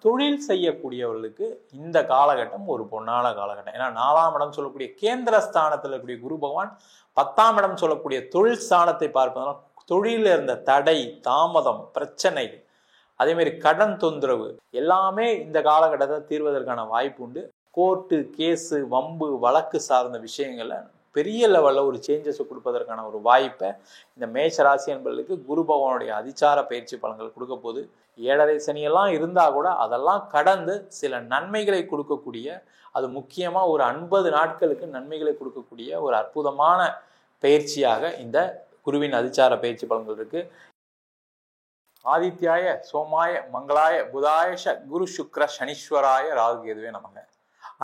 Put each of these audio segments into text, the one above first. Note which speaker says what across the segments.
Speaker 1: தொழில் செய்யக்கூடியவர்களுக்கு இந்த காலகட்டம் ஒரு பொன்னான காலகட்டம். ஏன்னா 4ஆம் இடம் சொல்லக்கூடிய கேந்திர ஸ்தானத்தில் இருக்கக்கூடிய குரு பகவான் 10ஆம் இடம் சொல்லக்கூடிய தொழில் ஸ்தானத்தை பார்ப்பதனால தொழில இருந்த தடை, தாமதம், பிரச்சனை, அதே மாதிரி கடன் தொந்தரவு எல்லாமே இந்த காலகட்டத்தை தீர்வதற்கான வாய்ப்பு உண்டு. கோர்ட்டு, கேஸு, வம்பு, வழக்கு சார்ந்த விஷயங்களை பெரிய லெவலில் ஒரு சேஞ்சஸை கொடுப்பதற்கான ஒரு வாய்ப்பை இந்த மேஷ ராசி என்பவர்களுக்கு குரு பகவானுடைய அதிச்சார பயிற்சி பலன்கள் கொடுக்க போது. 7.5 சனியெல்லாம் இருந்தால் கூட அதெல்லாம் கடந்து சில நன்மைகளை கொடுக்கக்கூடிய, அது முக்கியமாக ஒரு 50 நாட்களுக்கு நன்மைகளை கொடுக்கக்கூடிய ஒரு அற்புதமான பயிற்சியாக இந்த குருவின் அதிச்சார பயிற்சி பலன்கள் இருக்கு. ஆதித்யாய சோமாய மங்களாய புதாயஷ குரு சுக்ர சனீஸ்வராய ராகு கேதுவே நமக.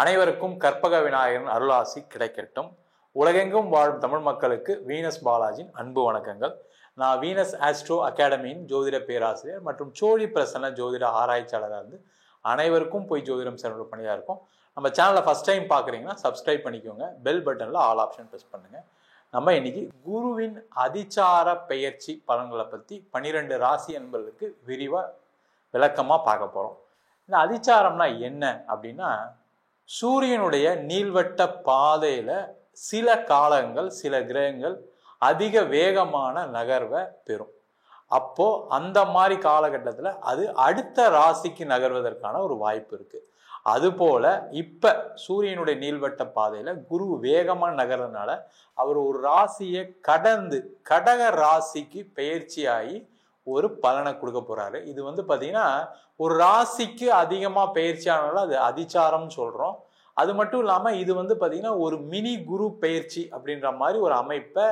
Speaker 1: அனைவருக்கும் கற்பக விநாயகரின் அருளாசி கிடைக்கட்டும். உலகெங்கும் வாழும் தமிழ் மக்களுக்கு வீனஸ் பாலாஜியின் அன்பு வணக்கங்கள். நான் வீனஸ் ஆஸ்ட்ரோ அகாடமியின் ஜோதிட பேராசிரியர் மற்றும் சோழி பிரசன்ன ஜோதிட ஆராய்ச்சியாளராக இருந்து அனைவருக்கும் போய் ஜோதிடம் செல்ற பணியாக இருக்கும். நம்ம சேனலை ஃபர்ஸ்ட் டைம் பார்க்குறீங்கன்னா சப்ஸ்கிரைப் பண்ணிக்கோங்க. பெல் பட்டனில் ஆல் ஆப்ஷன் ப்ரெஸ் பண்ணுங்க. நம்ம இன்னைக்கு குருவின் அதிச்சார பெயர்ச்சி பலன்களை பற்றி 12 ராசி என்பதற்கு விரிவாக விளக்கமாக பார்க்க போகிறோம். இந்த அதிச்சாரம்னா என்ன அப்படின்னா, சூரியனுடைய நீள்வட்ட பாதையில் சில காலங்கள் சில கிரகங்கள் அதிக வேகமான நகர்வை பெறும். அப்போ அந்த மாதிரி காலகட்டத்தில் அது அடுத்த ராசிக்கு நகர்வதற்கான ஒரு வாய்ப்பு இருக்கு. அதுபோல இப்ப சூரியனுடைய நீள்வட்ட பாதையில குரு வேகமா நகர்றதுனால அவர் ஒரு ராசியை கடந்து கடக ராசிக்கு பெயர்ச்சியாகி ஒரு பலனை கொடுக்க போறாரு. இது பாத்தீங்கன்னா ஒரு ராசிக்கு அதிகமா பயிற்சி ஆனாலும் அது அதிச்சாரம் சொல்றோம். அது மட்டும் இல்லாம இது பாத்தீங்கன்னா ஒரு மினி குரு பயிற்சி அப்படின்ற மாதிரி ஒரு அமைப்பை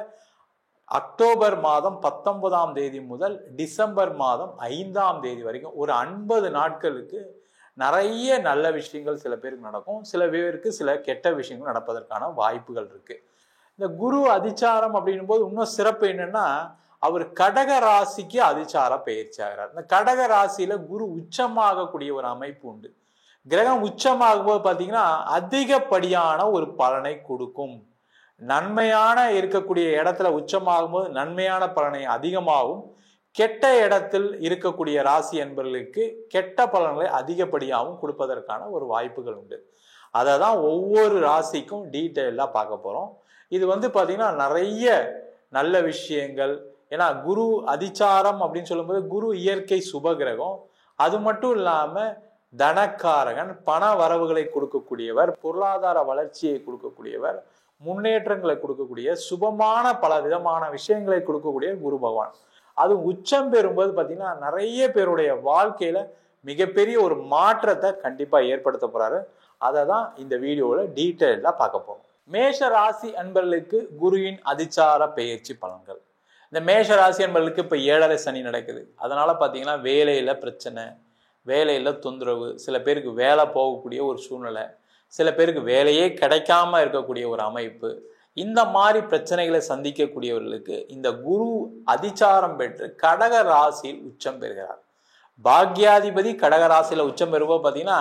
Speaker 1: அக்டோபர் மாதம் 19ஆம் தேதி முதல் டிசம்பர் மாதம் 5ஆம் தேதி வரைக்கும் ஒரு 50 நாட்களுக்கு நிறைய நல்ல விஷயங்கள் சில பேருக்கு நடக்கும், சில பேருக்கு சில கெட்ட விஷயங்கள் நடப்பதற்கான வாய்ப்புகள் இருக்கு. இந்த குரு அதிச்சாரம் அப்படின்னும் போது இன்னும் சிறப்பு என்னன்னா, அவர் கடக ராசிக்கு அதிச்சார பயிற்சி ஆகிறார். இந்த கடக ராசியில குரு உச்சமாகக்கூடிய ஒரு அமைப்பு உண்டு. கிரகம் உச்சமாகும் போது பாத்தீங்கன்னா அதிகப்படியான ஒரு பலனை கொடுக்கும். நன்மையான இருக்கக்கூடிய இடத்துல உச்சமாகும் போது நன்மையான பலனை அதிகமாகும். கெட்ட இடத்தில் இருக்கக்கூடிய ராசி என்பவர்களுக்கு கெட்ட பலன்களை அதிகப்படியாகவும் கொடுப்பதற்கான ஒரு வாய்ப்புகள் உண்டு. அதை தான் ஒவ்வொரு ராசிக்கும் டீட்டெயிலாக பார்க்க போகிறோம். இது பார்த்தீங்கன்னா நிறைய நல்ல விஷயங்கள். ஏன்னா குரு அதிச்சாரம் அப்படின்னு சொல்லும்போது குரு இயற்கை சுபகிரகம். அது மட்டும் இல்லாமல் தனக்காரகன், பண வரவுகளை கொடுக்கக்கூடியவர், பொருளாதார வளர்ச்சியை கொடுக்கக்கூடியவர், முன்னேற்றங்களை கொடுக்கக்கூடிய, சுபமான பல விதமான விஷயங்களை கொடுக்கக்கூடிய குரு பகவான். அது உச்சம் பெறும்போது பார்த்தீங்கன்னா நிறைய பேருடைய வாழ்க்கையில மிகப்பெரிய ஒரு மாற்றத்தை கண்டிப்பா ஏற்படுத்த போறாரு. அதை தான் இந்த வீடியோவில் டீட்டெயிலா பார்க்க போறோம். மேஷ ராசி அன்பர்களுக்கு குருவின் அதிச்சார பெயர்ச்சி பலன்கள். இந்த மேஷ ராசி அன்பர்களுக்கு இப்போ 7.5 சனி நடக்குது. அதனால பார்த்தீங்கன்னா வேலையில பிரச்சனை, வேலையில தொந்தரவு, சில பேருக்கு வேலை போகக்கூடிய ஒரு சூழ்நிலை, சில பேருக்கு வேலையே கிடைக்காம இருக்கக்கூடிய ஒரு அமைப்பு. இந்த மாதிரி பிரச்சனைகளை சந்திக்கக்கூடியவர்களுக்கு இந்த குரு அதிச்சாரம் பெற்று கடக ராசியில் உச்சம் பெறுகிறார். பாக்யாதிபதி கடக ராசியில உச்சம் பெறுவோம் பார்த்தீங்கன்னா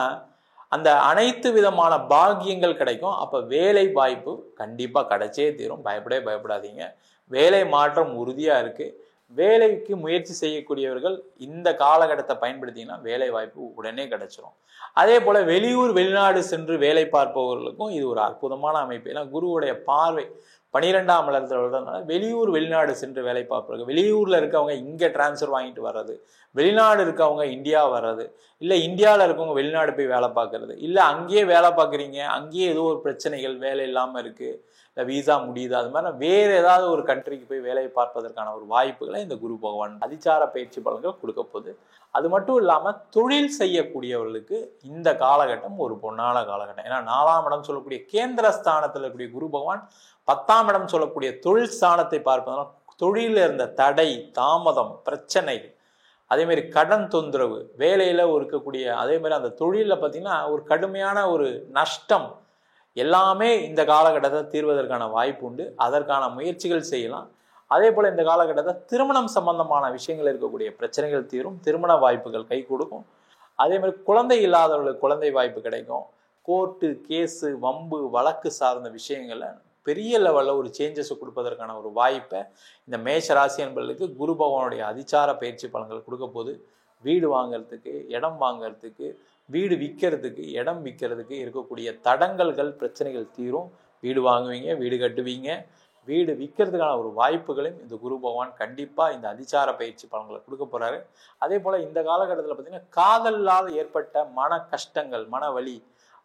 Speaker 1: அந்த அனைத்து விதமான பாக்கியங்கள் கிடைக்கும். அப்ப வேலை வாய்ப்பு கண்டிப்பா கிடைச்சே தீரும். பயப்படாதீங்க. வேலை மாற்றம் உறுதியா இருக்கு. வேலைக்கு முயற்சி செய்யக்கூடியவர்கள் இந்த காலகட்டத்தை பயன்படுத்திங்கன்னா வேலை வாய்ப்பு உடனே கிடைச்சிடும். அதே போல வெளியூர் வெளிநாடு சென்று வேலை பார்ப்பவர்களுக்கும் இது ஒரு அற்புதமான அமைப்பு. ஏன்னா குருவுடைய பார்வை 12ஆம் இடத்துல வர்றதுனால வெளியூர் வெளிநாடு சென்று வேலை பார்ப்பவர்கள், வெளியூர்ல இருக்கவங்க இங்க டிரான்ஸ்ஃபர் வாங்கிட்டு வர்றது, வெளிநாடு இருக்கவங்க இந்தியா வர்றது, இல்லை இந்தியாவில் இருக்கவங்க வெளிநாடு போய் வேலை பார்க்கறது, இல்லை அங்கேயே வேலை பார்க்குறீங்க, அங்கேயே ஏதோ ஒரு பிரச்சனைகள், வேலை இல்லாமல் இருக்கு, இல்லை வீசா முடியுது, அது மாதிரி வேறு ஏதாவது ஒரு கண்ட்ரிக்கு போய் வேலையை பார்ப்பதற்கான ஒரு வாய்ப்புகளை இந்த குரு பகவான் அதிச்சார பயிற்சி பலன்கள் கொடுக்க போகுது. அது மட்டும் இல்லாமல் தொழில் செய்யக்கூடியவர்களுக்கு இந்த காலகட்டம் ஒரு பொன்னான காலகட்டம். ஏன்னா 4ஆம் இடம் சொல்லக்கூடிய கேந்திர ஸ்தானத்தில் இருக்கக்கூடிய குரு பகவான் 10ஆம் இடம் சொல்லக்கூடிய தொழில் ஸ்தானத்தை பார்ப்பதனால தொழில இருந்த தடை, தாமதம், பிரச்சனை, அதே மாதிரி கடன் தொந்தரவு, வேலையில இருக்கக்கூடிய, அதே மாதிரி அந்த தொழிலில் பார்த்தீங்கன்னா ஒரு கடுமையான ஒரு நஷ்டம் எல்லாமே இந்த காலகட்டத்தை தீர்வதற்கான வாய்ப்பு உண்டு. அதற்கான முயற்சிகள் செய்யலாம். அதே போல இந்த காலகட்டத்தில் திருமணம் சம்பந்தமான விஷயங்கள் இருக்கக்கூடிய பிரச்சனைகள் தீரும். திருமண வாய்ப்புகள் கை கொடுக்கும். அதே மாதிரி குழந்தை இல்லாதவர்களுக்கு குழந்தை வாய்ப்பு கிடைக்கும். கோர்ட்டு, கேஸு, வம்பு, வழக்கு சார்ந்த விஷயங்களை பெரிய லெவலில் ஒரு சேஞ்சஸை கொடுப்பதற்கான ஒரு வாய்ப்பை இந்த மேஷ ராசி என்பவர்களுக்கு குரு பகவானுடைய அதிச்சார பயிற்சி பலன்கள் கொடுக்க போது. வீடு வாங்கிறதுக்கு, இடம் வாங்கிறதுக்கு, வீடு விற்கிறதுக்கு, இடம் விற்கிறதுக்கு இருக்கக்கூடிய தடங்கல்கள், பிரச்சனைகள் தீரும். வீடு வாங்குவீங்க, வீடு கட்டுவீங்க. வீடு விற்கிறதுக்கான ஒரு வாய்ப்புகளையும் இந்த குரு பகவான் கண்டிப்பாக இந்த அதிசார பயிற்சி பலன்களை கொடுக்க போகிறாரு. அதே போல் இந்த காலகட்டத்தில் பார்த்தீங்கன்னா காதலால் ஏற்பட்ட மன கஷ்டங்கள், மன வலி,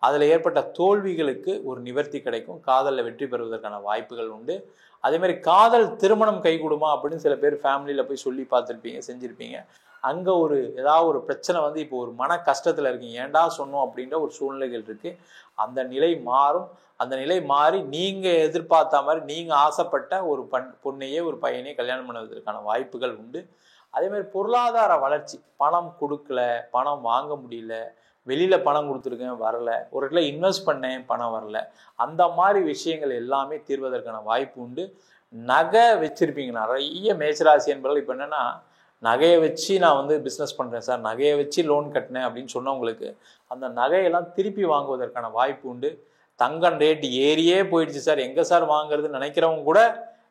Speaker 1: அதில் ஏற்பட்ட தோல்விகளுக்கு ஒரு நிவர்த்தி கிடைக்கும். காதலில் வெற்றி பெறுவதற்கான வாய்ப்புகள் உண்டு. அதே மாதிரி காதல் திருமணம் கைகூடுமா அப்படின்னு சில பேர் ஃபேமிலியில் போய் சொல்லி பார்த்துருப்பீங்க, செஞ்சுருப்பீங்க. அங்கே ஏதாவது ஒரு பிரச்சனை வந்து இப்போ ஒரு மன கஷ்டத்தில் இருக்கீங்க, ஏண்டா சொன்னோம் அப்படின்ற ஒரு சூழ்நிலைகள் இருக்குது. அந்த நிலை மாறும். அந்த நிலை மாறி நீங்கள் எதிர்பார்த்த மாதிரி நீங்கள் ஆசைப்பட்ட ஒரு பொண்ணையே ஒரு பையனையே கல்யாணம் பண்ணுவதற்கான வாய்ப்புகள் உண்டு. அதே மாதிரி பொருளாதார வளர்ச்சி, பணம் கொடுக்கல, பணம் வாங்க முடியல, வெளியில் பணம் கொடுத்துருக்கேன் வரல, ஒரு இடத்துல இன்வெஸ்ட் பண்ணேன் பணம் வரல, அந்த மாதிரி விஷயங்கள் எல்லாமே தீர்வதற்கான வாய்ப்பு உண்டு. நகை வச்சுருப்பீங்க நிறைய மேஷராசி என்பவர்கள். இப்போ என்னென்னா நகையை வச்சு நான் வந்து பிஸ்னஸ் பண்ணுறேன் சார், நகையை வச்சு லோன் கட்டினேன் அப்படின்னு சொன்னவங்களுக்கு அந்த நகையெல்லாம் திருப்பி வாங்குவதற்கான வாய்ப்பு உண்டு. தங்கம் ரேட் ஏறியே போயிடுச்சு சார், எங்கே சார் வாங்குறதுன்னு நினைக்கிறவங்க கூட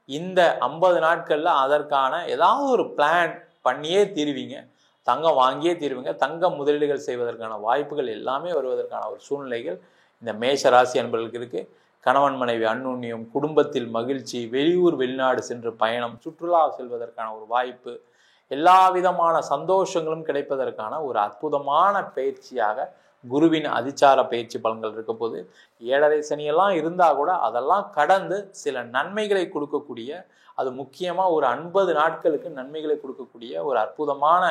Speaker 1: இந்த 50 நாட்களில் அதற்கான ஏதாவது ஒரு பிளான் பண்ணியே தீருவீங்க. தங்கம் வாங்கியே தீருவீங்க. தங்கம் முதலீடுகள் செய்வதற்கான வாய்ப்புகள் எல்லாமே வருவதற்கான ஒரு சூழ்நிலைகள் இந்த மேஷ ராசி அன்பர்களுக்கு இருக்குது. கணவன் மனைவி அந்யோன்யம், குடும்பத்தில் மகிழ்ச்சி, வெளியூர் வெளிநாடு சென்று பயணம், சுற்றுலா செல்வதற்கான ஒரு வாய்ப்பு, எல்லா விதமான சந்தோஷங்களும் கிடைப்பதற்கான ஒரு அற்புதமான பயிற்சியாக குருவின் அதிசார பயிற்சி பலன்கள் இருக்க போது. 7.5 சனியெல்லாம் இருந்தால் கூட அதெல்லாம் கடந்து சில நன்மைகளை கொடுக்கக்கூடிய, அது முக்கியமாக ஒரு 50 நாட்களுக்கு நன்மைகளை கொடுக்கக்கூடிய ஒரு அற்புதமான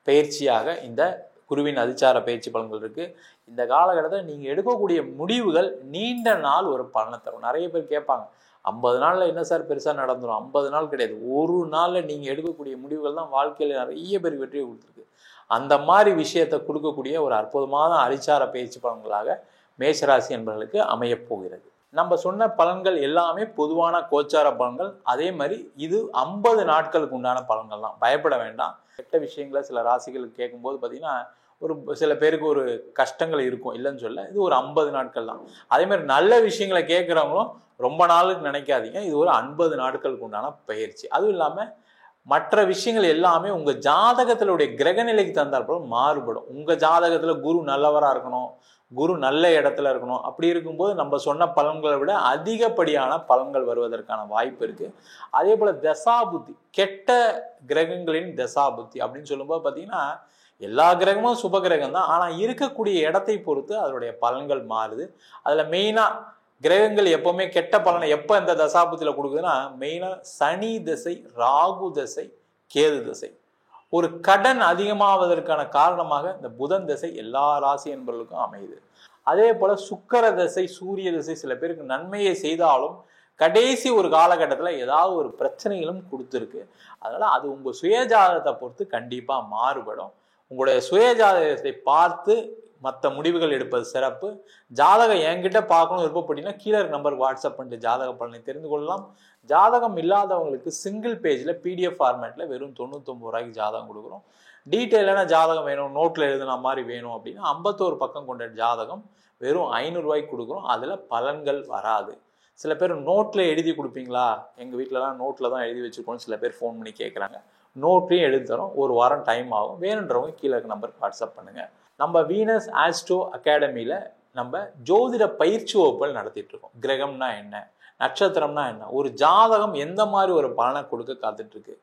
Speaker 1: பயிற்சியாக இந்த குருவின் அதிசார பயிற்சி பலன்கள் இருக்குது. இந்த காலகட்டத்தில் நீங்கள் எடுக்கக்கூடிய முடிவுகள் நீண்ட நாள் ஒரு பலனை தரும். நிறைய பேர் கேட்பாங்க, 50 நாளில் என்ன சார் பெருசாக நடந்துடும்? 50 நாள் கிடையாது, ஒரு நாளில் நீங்கள் எடுக்கக்கூடிய முடிவுகள் தான் வாழ்க்கையில் நிறைய பேர் வெற்றியை கொடுத்துருக்கு. அந்த மாதிரி விஷயத்தை கொடுக்கக்கூடிய ஒரு அற்புதமான அதிசார பயிற்சி பலன்களாக மேஷராசி என்பவர்களுக்கு அமையப்போகிறது. நம்ம சொன்ன பலன்கள் எல்லாமே பொதுவான கோச்சார பலன்கள். அதே மாதிரி இது 50 நாட்களுக்கு உண்டான பலன்கள் தான், பயப்பட வேண்டாம். கெட்ட விஷயங்களை சில ராசிகளுக்கு கேட்கும்போது பார்த்தீங்கன்னா ஒரு சில பேருக்கு ஒரு கஷ்டங்கள் இருக்கும், இல்லைன்னு சொல்ல. இது ஒரு 50 நாட்கள் தான். அதே மாதிரி நல்ல விஷயங்களை கேட்குறவங்களும் ரொம்ப நாளுக்கு நினைக்காதீங்க, இது ஒரு 50 நாட்களுக்கு உண்டான பயிற்சி. அதுவும் இல்லாமல் மற்ற விஷயங்கள் எல்லாமே உங்கள் ஜாதகத்தினுடைய கிரகநிலைக்கு தந்தாற்போல் மாறுபடும். உங்கள் ஜாதகத்தில் குரு நல்லவராக இருக்கணும், குரு நல்ல இடத்துல இருக்கணும். அப்படி இருக்கும்போது நம்ம சொன்ன பலன்களை விட அதிகப்படியான பலன்கள் வருவதற்கான வாய்ப்பு இருக்குது. அதே போல் தசாபுத்தி, கெட்ட கிரகங்களின் தசாபுத்தி அப்படின்னு சொல்லும்போது பார்த்தீங்கன்னா எல்லா கிரகமும் சுப கிரகம் தான், ஆனால் இருக்கக்கூடிய இடத்தை பொறுத்து அதனுடைய பலன்கள் மாறுது. அதில் மெயினாக கிரகங்கள் எப்பவுமே கெட்ட பலனை எப்போ இந்த தசாபுத்தியில் கொடுக்குதுன்னா மெயினாக சனி திசை, ராகு திசை, கேது திசை. ஒரு கடன் அதிகமாவதற்கான காரணமாக இந்த புதன் திசை எல்லா ராசி என்பவர்களுக்கும் அமையுது. அதே போல சுக்கிர திசை, சூரிய திசை சில பேருக்கு நன்மையை செய்தாலும் கடைசி ஒரு காலகட்டத்தில் ஏதாவது ஒரு பிரச்சனைகளும் கொடுத்துருக்கு. அதனால அது உங்கள் சுயஜாதகத்தை பொறுத்து கண்டிப்பாக மாறுபடும். உங்களுடைய சுயஜாதகத்தை பார்த்து மற்ற முடிவுகள் எடுப்பது சிறப்பு. ஜாதகம் என்கிட்ட பார்க்கணும் விருப்பப்பட்டீங்கன்னா கீழே நம்பருக்கு வாட்ஸ்அப் பண்ணிட்டு ஜாதக பலனை தெரிந்து கொள்ளலாம். ஜாதகம் இல்லாதவங்களுக்கு சிங்கிள் பேஜில் பிடிஎஃப் ஃபார்மேட்டில் வெறும் 99 ரூபாய்க்கு ஜாதகம் கொடுக்குறோம். டீட்டெயிலான ஜாதகம் வேணும், நோட்டில் எழுதுன மாதிரி வேணும் அப்படின்னா 51 பக்கம் கொண்ட ஜாதகம் வெறும் 500 ரூபாய்க்கு கொடுக்குறோம். அதில் பலன்கள் வராது. சில பேர் நோட்டில் எழுதி கொடுப்பீங்களா? எங்கள் வீட்டிலலாம் நோட்டில் தான் எழுதி வச்சுருக்கோம். சில பேர் ஃபோன் பண்ணி கேட்குறாங்க. நோட்லையும் எழுதி தரோம். ஒரு வாரம் டைம் ஆகும். வேணுன்றவங்க கீழே இருக்க நம்பருக்கு வாட்ஸ்அப் பண்ணுங்கள். நம்ம வீனஸ் ஆஸ்ட்ரோ அகாடமியில் நம்ம ஜோதிட பயிற்சி வகுப்புகள் நடத்திட்டு இருக்கோம். கிரகம்னா என்ன, நட்சத்திரம்னா என்ன, ஒரு ஜாதகம் எந்த மாதிரி ஒரு பலனை கொடுக்க காத்துட்ருக்கு,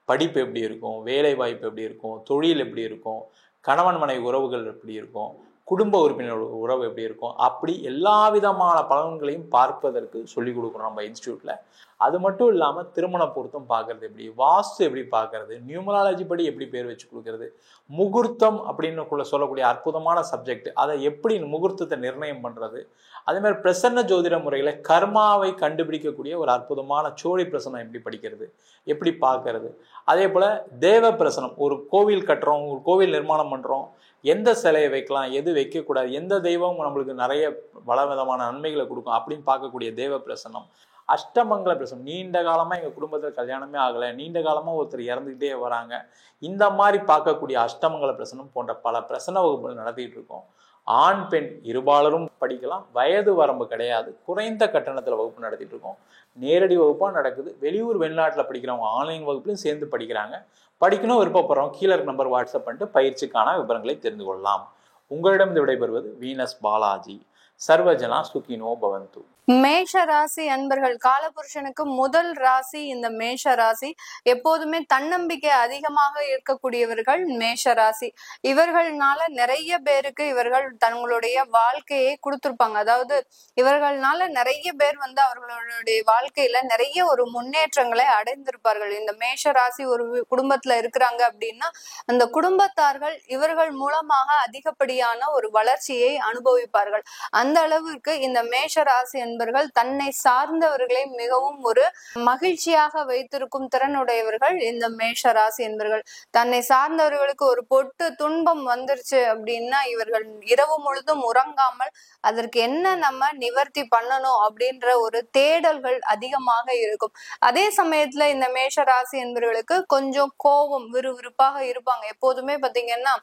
Speaker 1: படிப்பு எப்படி இருக்கும், வேலை வாய்ப்பு எப்படி இருக்கும், தொழில் எப்படி இருக்கும், கணவன் மனைவி உறவுகள் எப்படி இருக்கும், குடும்ப உறுப்பினர் உறவு எப்படி இருக்கும், அப்படி எல்லா விதமான பலன்களையும் பார்ப்பதற்கு சொல்லிக் கொடுக்குறோம் நம்ம இன்ஸ்டியூட்டில். அது மட்டும் இல்லாமல் திருமண பொருத்தம் பார்க்கறது எப்படி, வாஸ்து எப்படி பார்க்கறது, நியூமராலஜி படி எப்படி பேர் வச்சு கொடுக்கறது, முகூர்த்தம் அப்படின்னு சொல்லக்கூடிய அற்புதமான சப்ஜெக்ட், அதை எப்படி முகூர்த்தத்தை நிர்ணயம் பண்ணுறது, அதே மாதிரி பிரசன்ன ஜோதிட முறையில் கர்மாவை கண்டுபிடிக்கக்கூடிய ஒரு அற்புதமான சோழி பிரசனம் எப்படி படிக்கிறது, எப்படி பார்க்கறது, அதே போல் தேவ பிரசனம், ஒரு கோவில் கட்டுறோம், ஒரு கோவில் நிர்மாணம் பண்ணுறோம், எந்த சிலையை வைக்கலாம், எது வைக்கக்கூடாது, எந்த தெய்வம் நம்மளுக்கு நிறைய பல விதமான நன்மைகளை கொடுக்கும் அப்படின்னு பார்க்கக்கூடிய தேவ பிரசனம், அஷ்டமங்கல பிரசனம், நீண்ட காலமா எங்க குடும்பத்துல கல்யாணமே ஆகலை, நீண்ட காலமா ஒருத்தர் இறந்துகிட்டே வராங்க, இந்த மாதிரி பார்க்கக்கூடிய அஷ்டமங்கல பிரசனம் போன்ற பல பிரசன வகுப்புகள் நடத்திட்டு இருக்கோம். ஆண் பெண் இருபாலரும் படிக்கலாம், வயது வரம்பு கிடையாது, குறைந்த கட்டணத்துல வகுப்பு நடத்திட்டு இருக்கோம். நேரடி வகுப்பா நடக்குது. வெளியூர் வெளிநாட்டுல படிக்கிறவங்க ஆன்லைன் வகுப்புலையும் சேர்ந்து படிக்கிறாங்க. படிக்கணும் விருப்பப்படுறோம், கீழே நம்பர் வாட்ஸ்அப் பண்ணிட்டு பயிற்சிக்கான விவரங்களை தெரிந்து கொள்ளலாம். உங்களிடம் விடைபெறுவது வீனஸ் பாலாஜி. சர்வஜனா சுகினோ பவந்து.
Speaker 2: மேஷ ராசி அன்பர்கள், காலபுருஷனுக்கு முதல் ராசி இந்த மேஷ ராசி. எப்போதுமே தன்னம்பிக்கை அதிகமாக இருக்கக்கூடியவர்கள் மேஷ ராசி. இவர்கள்னால நிறைய பேருக்கு இவர்கள் தங்களுடைய வாழ்க்கையை கொடுத்திருப்பாங்க. அதாவது இவர்கள்னால நிறைய பேர் அவர்களுடைய வாழ்க்கையில நிறைய ஒரு முன்னேற்றங்களை அடைந்திருப்பார்கள். இந்த மேஷ ராசி ஒரு குடும்பத்துல இருக்கிறாங்க அப்படின்னா அந்த குடும்பத்தார்கள் இவர்கள் மூலமாக அதிகப்படியான ஒரு வளர்ச்சியை அனுபவிப்பார்கள். அந்த அளவிற்கு இந்த மேஷ ராசி என்பவர்கள் தன்னை சார்ந்தவர்களை மிகவும் ஒரு மகிழ்ச்சியாக வைத்திருக்கும் திறனுடையவர்கள் இந்த மேஷ ராசி என்பவர்கள். தன்னை சார்ந்தவர்களுக்கு ஒரு பொட்டு துன்பம் வந்துருச்சு அப்படின்னா இவர்கள் இரவு முழுதும் உறங்காமல் அதற்கு என்ன நம்ம நிவர்த்தி பண்ணணும் அப்படின்ற ஒரு தேடல்கள் அதிகமாக இருக்கும். அதே சமயத்துல இந்த மேஷ ராசி என்பவர்களுக்கு கொஞ்சம் கோபம் விறுவிறுப்பாக இருப்பாங்க. எப்போதுமே பாத்தீங்கன்னா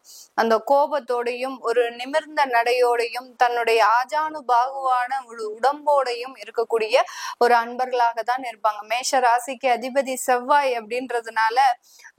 Speaker 2: அந்த கோபத்தோடையும் ஒரு நிமிர்ந்த நடையோடையும் தன்னுடைய ஆஜானு பாகுவான உடம்போடையும் இருக்கக்கூடிய ஒரு அன்பர்களாக தான் இருப்பாங்க. மேஷ ராசிக்கு அதிபதி செவ்வாய் அப்படின்றதுனால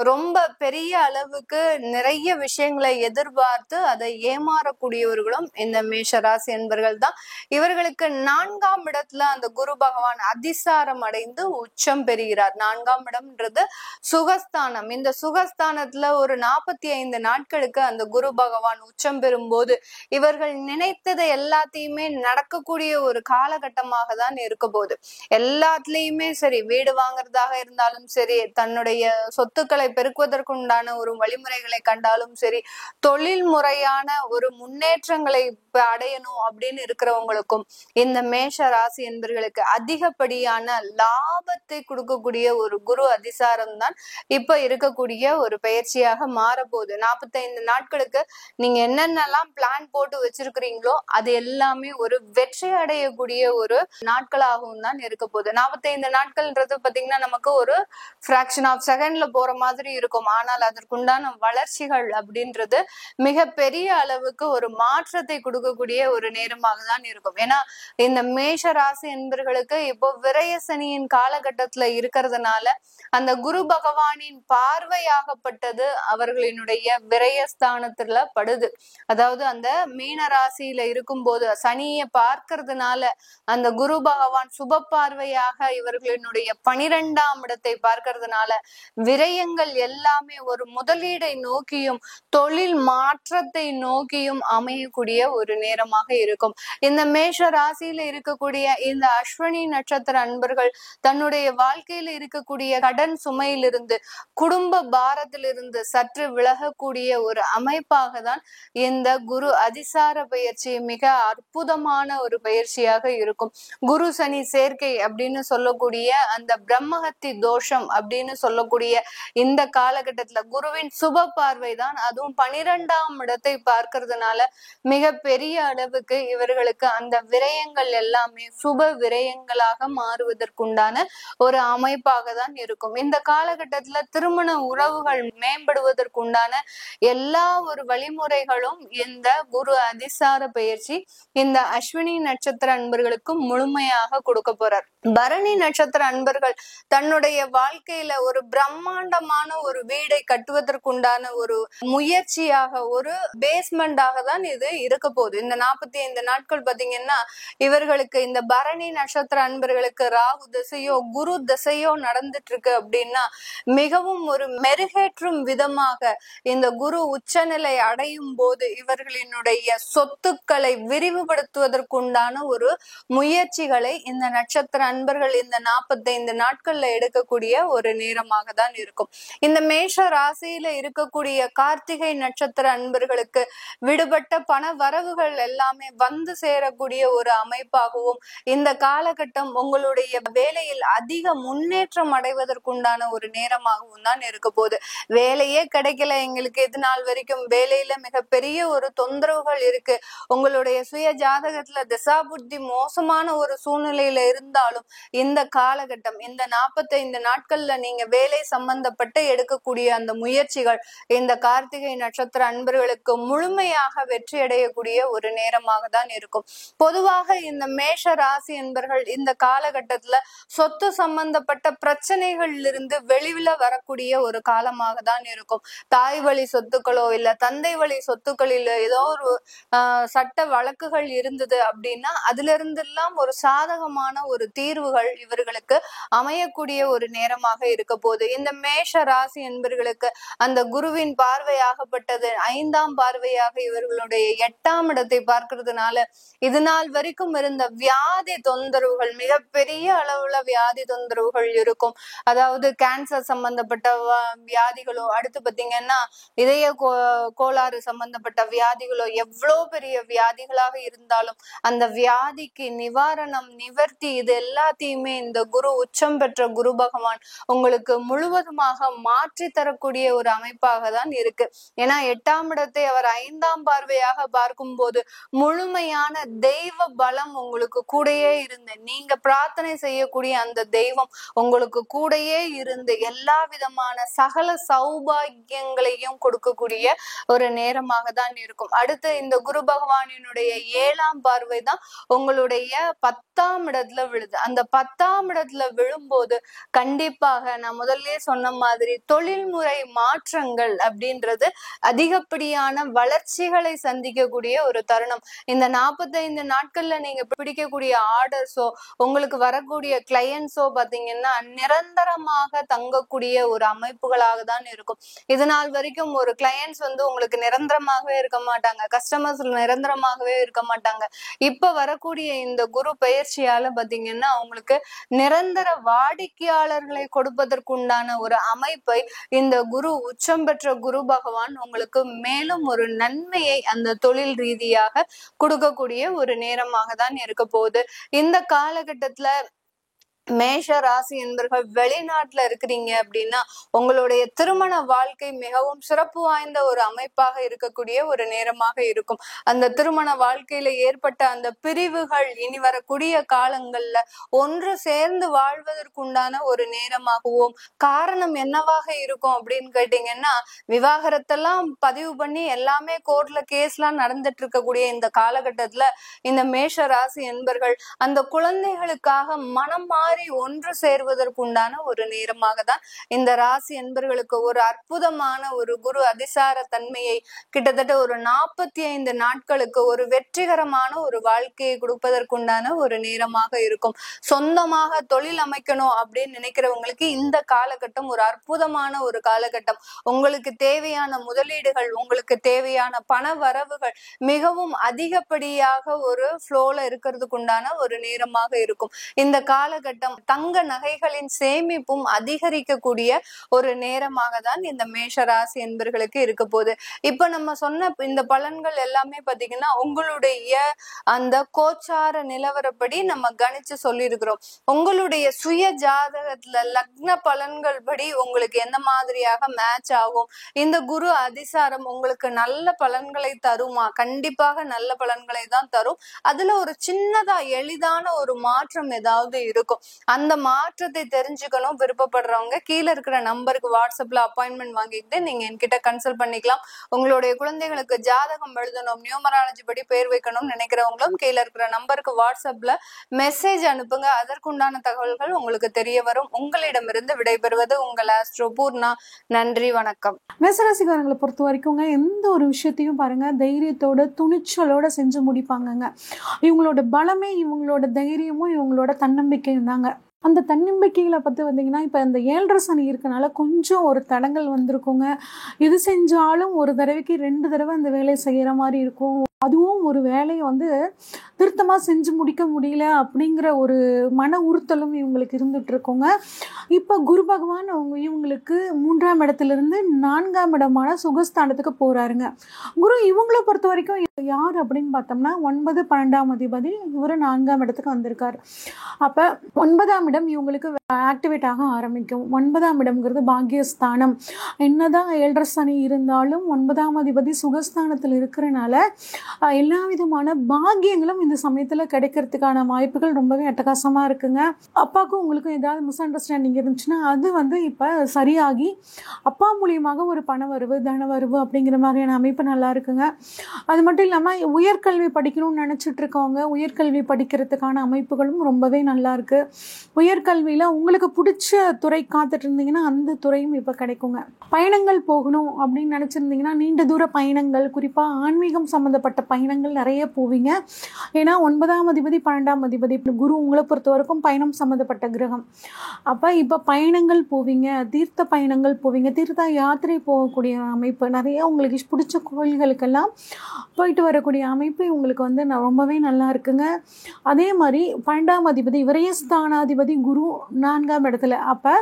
Speaker 2: ரொம்ப பெரிய அளவுக்கு நிறைய விஷயங்களை எதிர்பார்த்து அதை ஏமாறக்கூடியவர்களும் இந்த மேஷ ராசி என்பர்கள் தான். இவர்களுக்கு 4ஆம் இடத்துல அந்த குரு பகவான் அதிசாரம் அடைந்து உச்சம் பெறுகிறார். 4ஆம் இடம்ன்றது சுகஸ்தானம். இந்த சுகஸ்தானத்துல ஒரு 45 நாட்களுக்கு அந்த குரு பகவான் உச்சம் பெறும்போது இவர்கள் நினைத்ததை எல்லாத்தையுமே நடக்கக்கூடிய ஒரு காலகட்டமாக தான் இருக்க போகுது. எல்லாத்துலயுமே சரி, வீடு வாங்குறதாக இருந்தாலும் சரி, தன்னுடைய சொத்துக்களை பெருக்குவதற்குண்டான ஒரு வழிமுறைகளை கண்டாலும் சரி, தொழில் முறையான ஒரு முன்னேற்றங்களை அடையணும் அப்படின்னு இருக்கிறவங்களுக்கும் இந்த மேஷ ராசி என்பவர்களுக்கு அதிகப்படியான லாபத்தை கொடுக்கக்கூடிய ஒரு குரு அதிசாரம் தான் இப்ப இருக்கக்கூடிய ஒரு பயிற்சியாக மாறப்போகுது. 45 நாட்களுக்கு நீங்க என்னென்னலாம் பிளான் போட்டு வச்சிருக்கிறீங்களோ அது எல்லாமே ஒரு வெற்றி அடையக்கூடிய ஒரு நாட்களாகவும் தான் இருக்க போகுது. 45 நாட்கள்ன்றது பாத்தீங்கன்னா நமக்கு ஒரு பிராக்ஷன் ஆஃப் செகண்ட்ல போற மாதிரி இருக்கும். ஆனால் அதற்குண்டான வளர்ச்சிகள் அப்படின்றது மிக பெரிய அளவுக்கு ஒரு மாற்றத்தை கொடுக்கக்கூடிய ஒரு நேரமாக தான் இருக்கும். ஏன்னா இந்த மேஷ ராசி என்பவர்களுக்கு இப்போ விரய சனியின் காலகட்டத்துல இருக்கிறதுனால அந்த குரு பகவானின் பார்வையாகப்பட்டது அவர்களினுடைய விரயஸ்தானத்துல படுது. அதாவது அந்த மீன ராசியில இருக்கும் போது சனியை பார்க்கறதுனால அந்த குரு பகவான் சுப பார்வையாக இவர்களினுடைய 12ஆம் இடத்தை பார்க்கறதுனால விரயங்கள் எல்லாமே ஒரு முதலீடை நோக்கியும் தொழில் மாற்றத்தை நோக்கியும் அமையக்கூடிய ஒரு நேரமாக இருக்கும். இந்த மேஷ ராசியில இருக்கக்கூடிய இந்த அஸ்வினி நட்சத்திர அன்பர்கள் தன்னுடைய வாழ்க்கையில இருக்கக்கூடிய கடன் சுமையிலிருந்து குடும்ப பாரத்திலிருந்து சற்று விலகக்கூடிய ஒரு அமைப்பாக தான் இந்த குரு அதிசார பயிற்சி மிக அற்புதமான ஒரு பயிற்சியாக இருக்கும். குரு சனி சேர்க்கை அப்படின்னு சொல்லக்கூடிய அந்த பிரம்மஹத்தி தோஷம் அப்படின்னு சொல்லக்கூடிய இந்த காலகட்டத்துல குருவின் சுப பார்வை தான், அதுவும் 12ஆம் இடத்தை பார்க்கறதுனால மிக பெரிய அளவுக்கு இவர்களுக்கு அந்த விரயங்கள் எல்லாமே சுப விரயங்களாக மாறுவதற்குண்டான ஒரு அமைப்பாக தான் இருக்கும். இந்த காலகட்டத்துல திருமண உறவுகள் மேம்படுவதற்குண்டான எல்லா ஒரு வழிமுறைகளும் இந்த குரு அதிசார பயிற்சி இந்த அஸ்வினி நட்சத்திர அன்பர்களுக்கு முழுமையாக கொடுக்க போறார். பரணி நட்சத்திர அன்பர்கள் தன்னுடைய வாழ்க்கையில ஒரு பிரம்மாண்டமான ஒரு வீடை கட்டுவதற்குண்டான ஒரு முயற்சியாக ஒரு பேஸ்மெண்டாக தான் இது இருக்க போகுது. இந்த 45 நாட்கள் பாத்தீங்கன்னா இவர்களுக்கு இந்த பரணி நட்சத்திர அன்பர்களுக்கு ராகு திசையோ குரு திசையோ நடந்துட்டு இருக்கு அப்படின்னா மிகவும் ஒரு மெருகேற்றும் விதமாக இந்த குரு உச்சநிலை அடையும் போது இவர்களினுடைய சொத்துக்களை விரிவுபடுத்துவதற்குண்டான ஒரு முயற்சிகளை இந்த நட்சத்திர அன்பர்கள் இந்த 45 நாட்கள்ல எடுக்கக்கூடிய ஒரு நேரமாக தான் இருக்கும். இந்த மேஷ ராசியில இருக்கக்கூடிய கார்த்திகை நட்சத்திர அன்பர்களுக்கு விடுபட்ட பண வரவுகள் பொறுப்புகள் எல்லாமே வந்து சேரக்கூடிய ஒரு அமைப்பாகவும் இந்த காலகட்டம் உங்களுடைய வேலையில் அதிக முன்னேற்றம் அடைவதற்குண்டான ஒரு நேரமாகவும் தான் இருக்க போகுது. வேலையே கிடைக்கல எங்களுக்கு இது நாள் வரைக்கும், வேலையில மிகப்பெரிய ஒரு தொந்தரவுகள் இருக்கு, உங்களுடைய சுய ஜாதகத்துல திசா புத்தி மோசமான ஒரு சூழ்நிலையில இருந்தாலும் இந்த காலகட்டம் இந்த 45 நாட்கள்ல நீங்க வேலை சம்பந்தப்பட்டு எடுக்கக்கூடிய அந்த முயற்சிகள் இந்த கார்த்திகை நட்சத்திர அன்பர்களுக்கு முழுமையாக வெற்றி அடையக்கூடிய ஒரு நேரமாக தான் இருக்கும். பொதுவாக இந்த மேஷ ராசி என்பர்கள் இந்த காலகட்டத்துல சொத்து சம்பந்தப்பட்ட பிரச்சனைகள்ல இருந்து வெளியில வரக்கூடிய ஒரு காலமாக தான் இருக்கும். தாய் வழி சொத்துக்களோ இல்ல தந்தை வழி சொத்துக்களில் ஏதோ ஒரு சட்ட வழக்குகள் இருந்தது அப்படின்னா அதுல இருந்து எல்லாம் ஒரு சாதகமான ஒரு தீர்வுகள் இவர்களுக்கு அமையக்கூடிய ஒரு நேரமாக இருக்க போகுது. இந்த மேஷ ராசி என்பர்களுக்கு அந்த குருவின் பார்வையாகப்பட்டது 5ஆம் பார்வையாக இவர்களுடைய 8ஆம் இடத்தை பார்க்கிறதுனால இது நாள் வரைக்கும் இருந்த வியாதி தொந்தரவுகள், மிகப்பெரிய அளவுல வியாதி தொந்தரவுகள் இருக்கும். அதாவது கேன்சர் சம்பந்தப்பட்ட வியாதிகளோ, அடுத்து பாத்தீங்கன்னா இதய கோளாறு சம்பந்தப்பட்ட வியாதிகளோ, எவ்வளவு பெரிய வியாதிகளாக இருந்தாலும் அந்த வியாதிக்கு நிவாரணம், நிவர்த்தி, இது எல்லாத்தையுமே இந்த குரு உச்சம் பெற்ற குரு பகவான் உங்களுக்கு முழுவதுமாக மாற்றி தரக்கூடிய ஒரு அமைப்பாக தான் இருக்கு. ஏன்னா 8ஆம் இடத்தை அவர் 5ஆம் பார்வையாக பார்க்கும் போது முழுமையான தெய்வ பலம் உங்களுக்கு கூடயே இருந்து, நீங்க பிரார்த்தனை செய்யக்கூடிய அந்த தெய்வம் உங்களுக்கு கூடயே இருந்து எல்லா விதமான சகல சௌபாகியங்களையும் கொடுக்கக்கூடிய ஒரு நேரமாக தான் இருக்கும். அடுத்து இந்த குரு பகவானினுடைய 7ஆம் பார்வை தான் உங்களுடைய 10ஆம் இடத்துல விழுது. அந்த 10ஆம் இடத்துல விழும்போது கண்டிப்பாக நான் முதல்ல சொன்ன மாதிரி தொழில்முறை மாற்றங்கள் அப்படின்றது அதிகப்படியான வளர்ச்சிகளை சந்திக்கக்கூடிய ஒரு தருணம். இந்த 45 நாட்கள்ல நீங்க பிடிக்கக்கூடிய ஆர்டர்ஸோ உங்களுக்கு வரக்கூடிய கிளையன்ஸோ பாத்தீங்கன்னா நிரந்தரமாக தங்கக்கூடிய ஒரு அமைப்புகளாக தான் இருக்கும். இது நாள் வரைக்கும் ஒரு கிளையன்ஸ் உங்களுக்கு நிரந்தரமாகவே இருக்க மாட்டாங்க, கஸ்டமர்ஸ் நிரந்தரமாகவே இருக்க மாட்டாங்க. இப்ப வரக்கூடிய இந்த குரு பயிற்சியால பாத்தீங்கன்னா உங்களுக்கு நிரந்தர வாடிக்கையாளர்களை கொடுப்பதற்குண்டான ஒரு அமைப்பை இந்த குரு உச்சம் பெற்ற குரு பகவான் உங்களுக்கு மேலும் ஒரு நன்மையை அந்த தொழில் ரீதியாக கொடுக்கக்கூடிய ஒரு நேரமாக தான் இருக்க போகுது. இந்த காலகட்டத்துல மேஷ ராசி என்பர்கள் வெளிநாட்டுல இருக்கிறீங்க அப்படின்னா உங்களுடைய திருமண வாழ்க்கை மிகவும் சிறப்பு வாய்ந்த ஒரு அமைப்பாக இருக்கக்கூடிய ஒரு நேரமாக இருக்கும். அந்த திருமண வாழ்க்கையில ஏற்பட்ட அந்த பிரிவுகள் இனி வரக்கூடிய காலங்கள்ல ஒன்று சேர்ந்து வாழ்வதற்குண்டான ஒரு நேரமாகவும், காரணம் என்னவாக இருக்கும் அப்படின்னு கேட்டீங்கன்னா விவாகரத்தெல்லாம் பதிவு பண்ணி எல்லாமே கோர்ட்ல கேஸ்லாம் நடந்துட்டு இருக்கக்கூடிய இந்த காலகட்டத்துல இந்த மேஷ ராசி என்பர்கள் அந்த குழந்தைகளுக்காக மனம் மாறி ஒன்று சேர்வதற்குண்டான ஒரு நேரமாக தான் இந்த ராசி என்பர்களுக்கு ஒரு அற்புதமான ஒரு குரு அதிசார தன்மையை கிட்டத்தட்ட ஒரு 45 நாட்களுக்கு ஒரு வெற்றிகரமான ஒரு வாழ்க்கையை கொடுப்பதற்குண்டான ஒரு நேரமாக இருக்கும். சொந்தமாக தொழில் அமைக்கணும் அப்படின்னு நினைக்கிறவங்களுக்கு இந்த காலகட்டம் ஒரு அற்புதமான ஒரு காலகட்டம். உங்களுக்கு தேவையான முதலீடுகள், உங்களுக்கு தேவையான பண வரவுகள் மிகவும் அதிகப்படியாக ஒரு ஃப்ளோல இருக்கிறதுக்குண்டான ஒரு நேரமாக இருக்கும். இந்த காலகட்டம் தங்க நகைகளின் சேமிப்பும் அதிகரிக்கக்கூடிய ஒரு நேரமாக தான் இந்த மேஷ ராசி என்பர்களுக்கு இருக்க போகுது. இப்ப நம்ம சொன்ன இந்த பலன்கள் எல்லாமே பாத்தீங்கன்னா உங்களுடைய அந்த கோச்சார நிலவரப்படி நம்ம கணிச்சு சொல்லி இருக்கிறோம். உங்களுடைய சுய ஜாதகத்துல லக்ன பலன்கள் படி உங்களுக்கு எந்த மாதிரியாக மேட்ச் ஆகும், இந்த குரு அதிசாரம் உங்களுக்கு நல்ல பலன்களை தருமா? கண்டிப்பாக நல்ல பலன்களை தான் தரும். அதுல ஒரு சின்னதா எளிதான ஒரு மாற்றம் ஏதாவது இருக்கும். அந்த மாற்றத்தை தெரிஞ்சுக்கணும் விருப்பப்படுறவங்க கீழே இருக்கிற நம்பருக்கு வாட்ஸ்அப்ல அப்பாயின்மெண்ட் வாங்கிக்கிட்டு நீங்க என்கிட்ட கன்சல்ட் பண்ணிக்கலாம். உங்களுடைய குழந்தைகளுக்கு ஜாதகம் எழுதணும், நியூமராலஜி படி பேர் வைக்கணும் நினைக்கிறவங்களும் கீழே இருக்கிற நம்பருக்கு வாட்ஸ்அப்ல மெசேஜ் அனுப்புங்க. அதற்குண்டான தகவல்கள் உங்களுக்கு தெரிய வரும். உங்களிடமிருந்து விடைபெறுவது உங்கள் ஆஸ்ட்ரோ பூர்ணா. நன்றி, வணக்கம்.
Speaker 3: மேசராசிக்காரங்களை பொறுத்த வரைக்கும் எந்த ஒரு விஷயத்தையும் பாருங்க தைரியத்தோட துணிச்சலோட செஞ்சு முடிப்பாங்கங்க. இவங்களோட பலமே இவங்களோட தைரியமும் இவங்களோட தன்னம்பிக்கையும் தாங்க. அந்த தன்னம்பிக்கைகளை பற்றி வந்தீங்கன்னா இப்போ இந்த 7.5 சனி இருக்கனால கொஞ்சம் ஒரு தடங்கள் வந்திருக்குங்க. எது செஞ்சாலும் ஒரு தடவைக்கு 2 தடவை அந்த வேலையை செய்கிற மாதிரி இருக்கும். அதுவும் ஒரு வேலையை திருத்தமாக செஞ்சு முடிக்க முடியல அப்படிங்கிற ஒரு மன உறுத்தலும் இவங்களுக்கு இருந்துட்டு இருக்கோங்க. இப்போ குரு பகவான் இவங்களுக்கு 3ஆம் இடத்துலேருந்து 4ஆம் இடமான சுகஸ்தானத்துக்கு போகிறாருங்க. குரு இவங்களை பொறுத்த வரைக்கும் யார் அப்படின்னு பார்த்தோம்னா 9, 12ஆம் அதிபதி. இவர் 4ஆம் இடத்துக்கு வந்திருக்காரு. அப்போ 9ஆம் இடம் இவங்களுக்கு ஆக்டிவேட் ஆக ஆரம்பிக்கும். 9ஆம் இடம்ங்கிறது பாக்கியஸ்தானம். என்னதான் 7.5 சனி இருந்தாலும் 9ஆம் அதிபதி சுகஸ்தானத்தில் இருக்கிறனால எல்லா விதமான பாக்கியங்களும் இந்த சமயத்தில் கிடைக்கிறதுக்கான வாய்ப்புகள் ரொம்பவே அட்டகாசமாக இருக்குங்க. அப்பாவுக்கும் உங்களுக்கும் ஏதாவது மிஸ் அண்டர்ஸ்டாண்டிங் இருந்துச்சுன்னா அது இப்போ சரியாகி அப்பா மூலியமாக ஒரு பணவரவு தனவரவு அப்படிங்கிற மாதிரியான அமைப்பு நல்லா இருக்குங்க. அது மட்டும் இல்லாமல் உயர்கல்வி படிக்கணும்னு நினச்சிட்டு இருக்கவங்க உயர்கல்வி படிக்கிறதுக்கான அமைப்புகளும் ரொம்பவே நல்லா இருக்கு. உயர்கல்வியில் உங்களுக்கு பிடிச்ச துறை காத்துட்டு இருந்தீங்கன்னா அந்த துறையும் இப்போ கிடைக்குங்க. பயணங்கள் போகணும் அப்படின்னு நினச்சிருந்தீங்கன்னா நீண்ட தூர பயணங்கள், குறிப்பாக ஆன்மீகம் சம்மந்தப்பட்ட பயணங்கள் நிறைய போவீங்க. ஏன்னா 9ஆம் அதிபதி 12ஆம் அதிபதி குரு உங்களை பொறுத்த வரைக்கும் பயணம் சம்மந்தப்பட்ட கிரகம். அப்போ இப்போ பயணங்கள் போவீங்க, தீர்த்த பயணங்கள் போவீங்க, தீர்த்த யாத்திரை போகக்கூடிய அமைப்பு நிறைய, உங்களுக்கு பிடிச்ச கோயில்களுக்கெல்லாம் போயிட்டு வரக்கூடிய அமைப்பு உங்களுக்கு ரொம்பவே நல்லா இருக்குங்க. அதே மாதிரி 12ஆம் அதிபதி விரயஸ்தானாதிபதி குரு 4ஆம் இடத்துல. அப்போ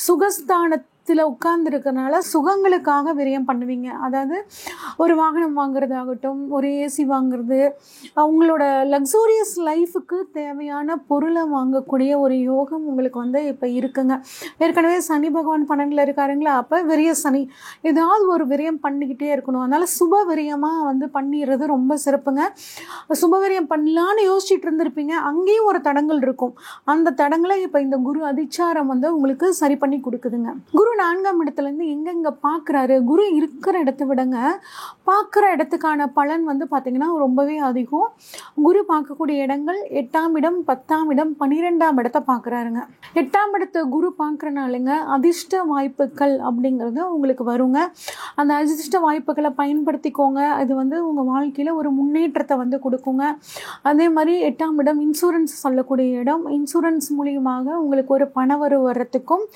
Speaker 3: சுகஸ்தானத்தில் உட்கார்ந்துருக்கனால சுகங்களுக்காக விரயம் பண்ணுவீங்க. அதாவது ஒரு வாகனம் வாங்குறதாகட்டும், ஒரு ஏசி வாங்குறது, உங்களோட லக்ஸூரியஸ் லைஃபுக்கு தேவையான பொருளை வாங்கக்கூடிய ஒரு யோகம் உங்களுக்கு இப்போ இருக்குங்க. ஏற்கனவே சனி பகவான் 12ல் இருக்காருங்களா, அப்போ விரய சனி, ஏதாவது ஒரு விரயம் பண்ணிக்கிட்டே இருக்கணும். அதனால் சுப விரயமாக பண்ணிடுறது ரொம்ப சிறப்புங்க. சுப விரயம் பண்ணலான்னு யோசிச்சுட்டு இருந்திருப்பீங்க, அங்கேயும் ஒரு தடங்கள் இருக்கும். அந்த தடங்களை இப்போ இந்த குரு அதிச்சாரம் உங்களுக்கு சரி பண்ணி கொடுக்குதுங்க. குரு 4ஆம் இடத்துலேருந்து எங்கெங்கே பார்க்குறாரு, குரு இருக்கிற இடத்த விடங்க பார்க்குற இடத்துக்கான பலன் பார்த்தீங்கன்னா ரொம்பவே அதிகம். குரு பார்க்கக்கூடிய இடங்கள் 8ஆம் இடம், 10ஆம் இடம், 12ஆம் இடத்தை பார்க்குறாருங்க. 8ஆம் இடத்தை குரு பார்க்குறனாலுங்க அதிர்ஷ்ட வாய்ப்புகள் அப்படிங்கிறது உங்களுக்கு வருங்க. அந்த அதிர்ஷ்ட வாய்ப்புகளை பயன்படுத்திக்கோங்க. அது உங்கள் வாழ்க்கையில் ஒரு முன்னேற்றத்தை கொடுக்குங்க. அதே மாதிரி 8ஆம் இடம் இன்சூரன்ஸ் சொல்லக்கூடிய இடம். இன்சூரன்ஸ் மூலியமாக உங்களுக்கு ஒரு பணவரவு வர்றதுக்கும்,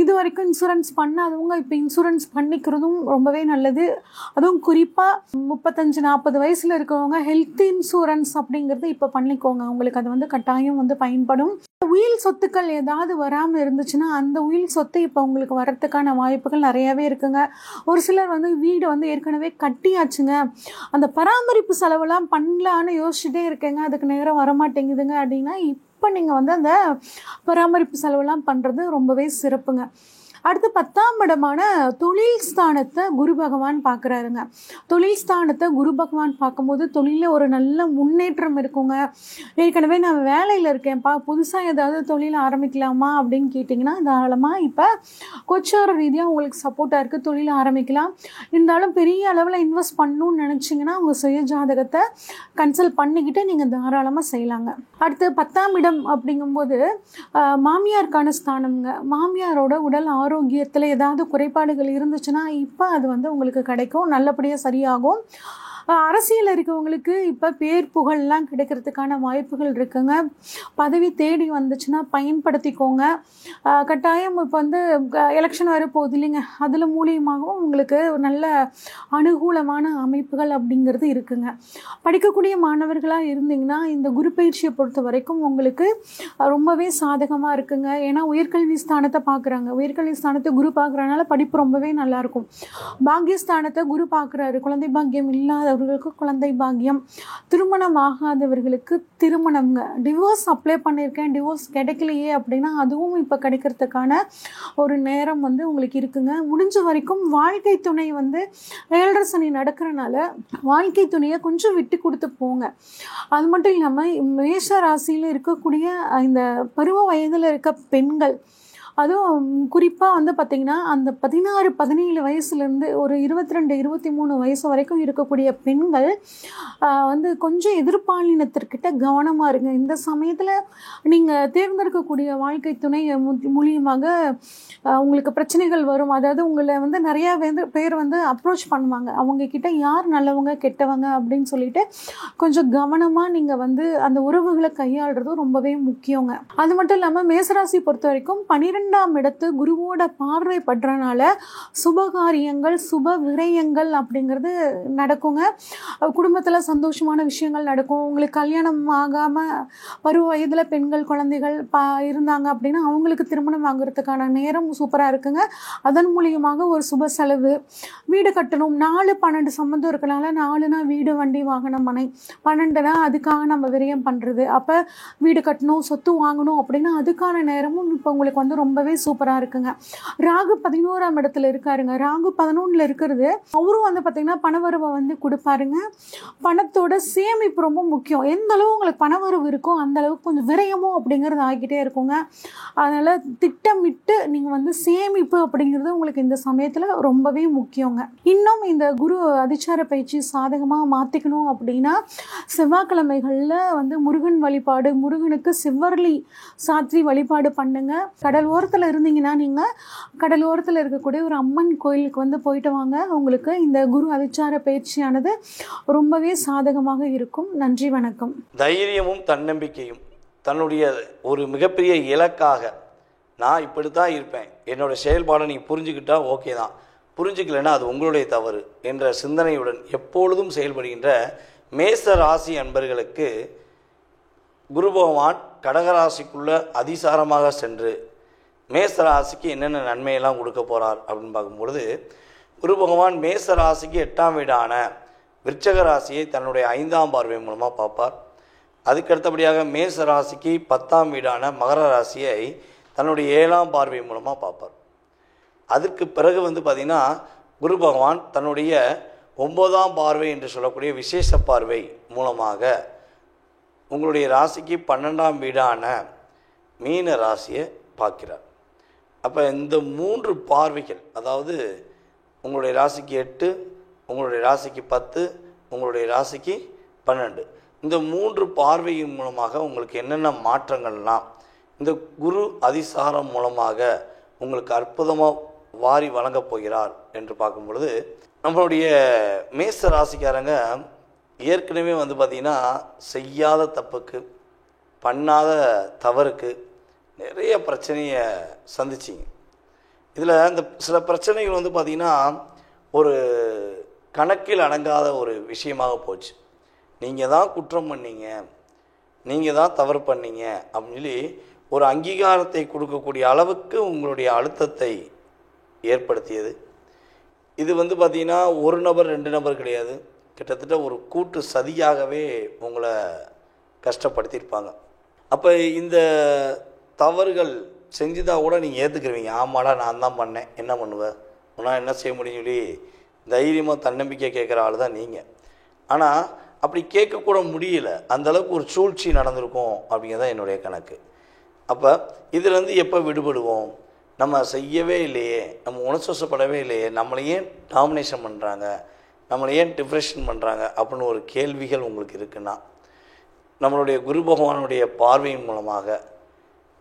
Speaker 3: இது வரைக்கும் இன்சூரன்ஸ் பண்ணாதவங்க இப்போ இன்சூரன்ஸ் பண்ணிக்கிறதும் ரொம்பவே நல்லது. அதுவும் குறிப்பாக 35-40 வயசில் இருக்கவங்க ஹெல்த் இன்சூரன்ஸ் அப்படிங்கிறது இப்போ பண்ணிக்கோங்க. உங்களுக்கு அது கட்டாயம் பயன்படும். உயில் சொத்துக்கள் ஏதாவது வராமல் இருந்துச்சுன்னா அந்த உயில் சொத்து இப்போ உங்களுக்கு வர்றதுக்கான வாய்ப்புகள் நிறையாவே இருக்குங்க. ஒரு சிலர் வீடு ஏற்கனவே கட்டியாச்சுங்க, அந்த பராமரிப்பு செலவெல்லாம் பண்ணலான்னு யோசிச்சுட்டே இருக்கேங்க, அதுக்கு நேரம் வரமாட்டேங்குதுங்க அப்படின்னா இப்போ நீங்கள் அந்த பராமரிப்பு செலவெல்லாம் பண்ணுறது ரொம்பவே சிறப்புங்க. அடுத்து 10ஆம் இடமான தொழில் ஸ்தானத்தை குரு பகவான் பார்க்குறாருங்க. தொழில் ஸ்தானத்தை குரு பகவான் பார்க்கும்போது தொழிலில் ஒரு நல்ல முன்னேற்றம் இருக்குங்க. ஏற்கனவே நான் வேலையில் இருக்கேன்ப்பா, புதுசாக ஏதாவது தொழில் ஆரம்பிக்கலாமா அப்படின்னு கேட்டிங்கன்னா தாராளமாக இப்போ கோச்சார ரீதியாக உங்களுக்கு சப்போர்ட்டாக இருக்குது, தொழில் ஆரம்பிக்கலாம். இருந்தாலும் பெரிய அளவில் இன்வெஸ்ட் பண்ணணும்னு நினச்சிங்கன்னா உங்கள் சுய ஜாதகத்தை கன்சல்ட் பண்ணிக்கிட்டு நீங்கள் தாராளமாக செய்யலாங்க. அடுத்து 10ஆம் இடம் அப்படிங்கும்போது மாமியாருக்கான ஸ்தானம்ங்க. மாமியாரோட உடல் ஆரோக்கியத்தில் ஏதாவது குறைபாடுகள் இருந்துச்சுன்னா இப்போ அது உங்களுக்கு கிடைக்கும், நல்லபடியாக சரியாகும். அரசியல் இருக்கவங்களுக்கு இப்போ பேர் புகழ்லாம் கிடைக்கிறதுக்கான வாய்ப்புகள் இருக்குங்க. பதவி தேடி வந்துச்சுன்னா பயன்படுத்திக்கோங்க. கட்டாயம் இப்போ எலெக்ஷன் வர போகுது இல்லைங்க, அதில் மூலியமாகவும் உங்களுக்கு நல்ல அனுகூலமான அமைப்புகள் அப்படிங்கிறது இருக்குங்க. படிக்கக்கூடிய மாணவர்களாக இருந்தீங்கன்னா இந்த குரு பயிற்சியை பொறுத்த வரைக்கும் உங்களுக்கு ரொம்பவே சாதகமாக இருக்குங்க. ஏன்னா உயர்கல்வி ஸ்தானத்தை பார்க்குறாங்க, உயர்கல்வி ஸ்தானத்தை குரு பார்க்குறதுனால படிப்பு ரொம்பவே நல்லாயிருக்கும். பாக்கியஸ்தானத்தை குரு பார்க்குறாரு, குழந்தை பாக்கியம் இல்லாத குழந்தை பாக்கியம், திருமணம் ஆகாதவர்களுக்கு திருமணம்ங்க. டிவோர்ஸ் அப்ளை பண்ணியிருக்கேன், டிவோர்ஸ் கிடைக்கலையே அப்படின்னா அதுவும் இப்போ கிடைக்கிறதுக்கான ஒரு நேரம் உங்களுக்கு இருக்குங்க. முடிஞ்ச வரைக்கும் வாழ்க்கை துணை 7.5 சனி நடக்கிறனால வாழ்க்கை துணையை கொஞ்சம் விட்டு கொடுத்து போங்க. அது மட்டும் இல்லாமல் மேஷ ராசியில் இருக்கக்கூடிய இந்த பருவ வயதில் இருக்க பெண்கள், அதுவும் குறிப்பாக பார்த்திங்கன்னா அந்த 16-17 வயசுலேருந்து ஒரு 22-23 வயசு வரைக்கும் இருக்கக்கூடிய பெண்கள் கொஞ்சம் எதிர்பாலினத்திற்கிட்ட கவனமாக இருங்க. இந்த சமயத்தில் நீங்கள் தேர்ந்தெடுக்கக்கூடிய வாழ்க்கை துணை மூலியமாக உங்களுக்கு பிரச்சனைகள் வரும். அதாவது உங்களை நிறையா பேர் அப்ரோச் பண்ணுவாங்க, அவங்கக்கிட்ட யார் நல்லவங்க கெட்டவங்க அப்படின்னு சொல்லிட்டு கொஞ்சம் கவனமாக நீங்கள் அந்த உறவுகளை கையாளுறதும் ரொம்பவே முக்கியங்க. அது மட்டும் இல்லாமல் மேசராசி பொறுத்த வரைக்கும் 12 12ஆம் இடத்து குருவோட பார்வை படுறனால சுபகாரியங்கள் சுப விரயங்கள் அப்படிங்கிறது நடக்குங்க. குடும்பத்தில் சந்தோஷமான விஷயங்கள் நடக்கும். உங்களுக்கு கல்யாணம் ஆகாமல் பருவ வயதில் பெண்கள் குழந்தைகள் இருந்தாங்க அப்படின்னா அவங்களுக்கு திருமணம் ஆகிறதுக்கான நேரம் சூப்பராக இருக்குங்க. அதன் மூலியமாக ஒரு சுப செலவு, வீடு கட்டணும். 4, 12 சம்மந்தம் இருக்கனால 4னா வீடு வண்டி வாகனம் மனை, 12னா அதுக்காக நம்ம விரயம் பண்ணுறது. அப்போ வீடு கட்டணும் சொத்து வாங்கணும் அப்படின்னா அதுக்கான நேரமும் இப்போ உங்களுக்கு வந்து ரொம்பவே சூப்பராக இருக்குங்க. ராகு 11ஆம் இடத்துல இருக்காருங்க. ராகு 11ல் இருக்கிறது அவரும் வந்து பார்த்திங்கன்னா பணவரவை வந்து கொடுப்பாருங்க. பணத்தோட சேமிப்பு ரொம்ப முக்கியம். எந்த அளவு உங்களுக்கு பணவரவு இருக்கோ அந்த அளவுக்கு கொஞ்சம் விரயமும் அப்படிங்கிறது ஆகிக்கிட்டே இருக்குங்க. அதனால் திட்டமிட்டு நீங்கள் வந்து சேமிப்பு அப்படிங்கிறது உங்களுக்கு இந்த சமயத்தில் ரொம்பவே முக்கியங்க. இன்னும் இந்த குரு அதிச்சார பயிற்சி சாதகமாக மாற்றிக்கணும் அப்படின்னா செவ்வாய்க்கிழமைகளில் வந்து முருகன் வழிபாடு, முருகனுக்கு செவ்வரளி சாற்றி வழிபாடு பண்ணுங்க. கடல் ஓரத்தில் இருந்தீங்கன்னா நீங்கள் கடல் ஓரத்தில் இருக்கக்கூடிய ஒரு அம்மன் கோயிலுக்கு வந்து போயிட்டு வாங்க. உங்களுக்கு இந்த குரு அதிச்சார பயிற்சியானது ரொம்பவே சாதகமாக இருக்கும். நன்றி, வணக்கம்.
Speaker 4: தைரியமும் தன்னம்பிக்கையும் தன்னுடைய ஒரு மிகப்பெரிய இலக்காக நான் இப்படி தான் இருப்பேன், என்னோடய செயல்பாடை நீங்கள் புரிஞ்சுக்கிட்டா ஓகே தான், புரிஞ்சுக்கலைன்னா அது உங்களுடைய தவறு என்ற சிந்தனையுடன் எப்பொழுதும் செயல்படுகின்ற மேச ராசி அன்பர்களுக்கு குரு பகவான் கடகராசிக்குள்ள அதிசாரமாக சென்று மேச ராசிக்கு என்னென்ன நன்மையெல்லாம் கொடுக்க போகிறார் அப்படின்னு பார்க்கும்பொழுது, குரு பகவான் மேச ராசிக்கு 8ஆம் வீடான விருச்சக ராசியை தன்னுடைய 5ஆம் பார்வை மூலமாக பார்ப்பார். அதுக்கடுத்தபடியாக மேச ராசிக்கு 10ஆம் வீடான மகர ராசியை தன்னுடைய 7ஆம் பார்வை மூலமாக பார்ப்பார். அதற்கு பிறகு வந்து பார்த்திங்கன்னா குரு பகவான் தன்னுடைய 9ஆம் பார்வை என்று சொல்லக்கூடிய விசேஷ பார்வை மூலமாக உங்களுடைய ராசிக்கு 12ஆம் வீடான மீன ராசியை பார்க்கிறார். அப்போ இந்த 3 பார்வைகள், அதாவது உங்களுடைய ராசிக்கு 8, உங்களுடைய ராசிக்கு 10, உங்களுடைய ராசிக்கு 12, இந்த 3 பார்வையின் மூலமாக உங்களுக்கு என்னென்ன மாற்றங்கள்லாம் இந்த குரு அதிசாரம் மூலமாக உங்களுக்கு அற்புதமாக வாரி வழங்கப் போகிறார் என்று பார்க்கும் பொழுது, நம்மளுடைய மேச ராசிக்காரங்க ஏற்கனவே வந்து பார்த்திங்கன்னா செய்யாத தப்புக்கு, பண்ணாத தவறுக்கு நிறைய பிரச்சனையை சந்திச்சிங்க. இதில் இந்த சில பிரச்சனைகள் வந்து பார்த்திங்கன்னா ஒரு கணக்கில் அடங்காத ஒரு விஷயமாக போச்சு. நீங்கள் தான் குற்றம் பண்ணீங்க, நீங்கள் தான் தவறு பண்ணீங்க அப்படின்னு சொல்லி ஒரு அங்கீகாரத்தை கொடுக்கக்கூடிய அளவுக்கு உங்களுடைய அழுத்தத்தை ஏற்படுத்தியது. இது வந்து பார்த்திங்கன்னா ஒரு நபர் 2 நபர் கிடையாது, கிட்டத்தட்ட ஒரு கூட்டு சதியாகவே உங்களை கஷ்டப்படுத்தியிருப்பாங்க. அப்போ இந்த தவறுகள் செஞ்சுதான் கூட நீங்கள் ஏற்றுக்குருவீங்க. ஆமாடா நான் தான் பண்ணேன், என்ன பண்ணுவேன், உன்னால் என்ன செய்ய முடியும் சொல்லி தைரியமாக தன்னம்பிக்கை கேட்குற ஆள் தான் நீங்கள். ஆனால் அப்படி கேட்கக்கூட முடியல, அந்தளவுக்கு ஒரு சூழ்ச்சி நடந்திருக்கும் அப்படிங்கிறதான் என்னுடைய கணக்கு. அப்போ இதுலேருந்து எப்போ விடுபடுவோம்? நம்ம செய்யவே இல்லையே, நம்ம உணர்ச்சிவசப்படவே இல்லையே, நம்மளை ஏன் டாமினேஷன் பண்ணுறாங்க, நம்மளை ஏன் டிப்ரெஷன் பண்ணுறாங்க அப்படின்னு ஒரு கேள்விகள் உங்களுக்கு இருக்குன்னா, நம்மளுடைய குரு பகவானுடைய பார்வையின் மூலமாக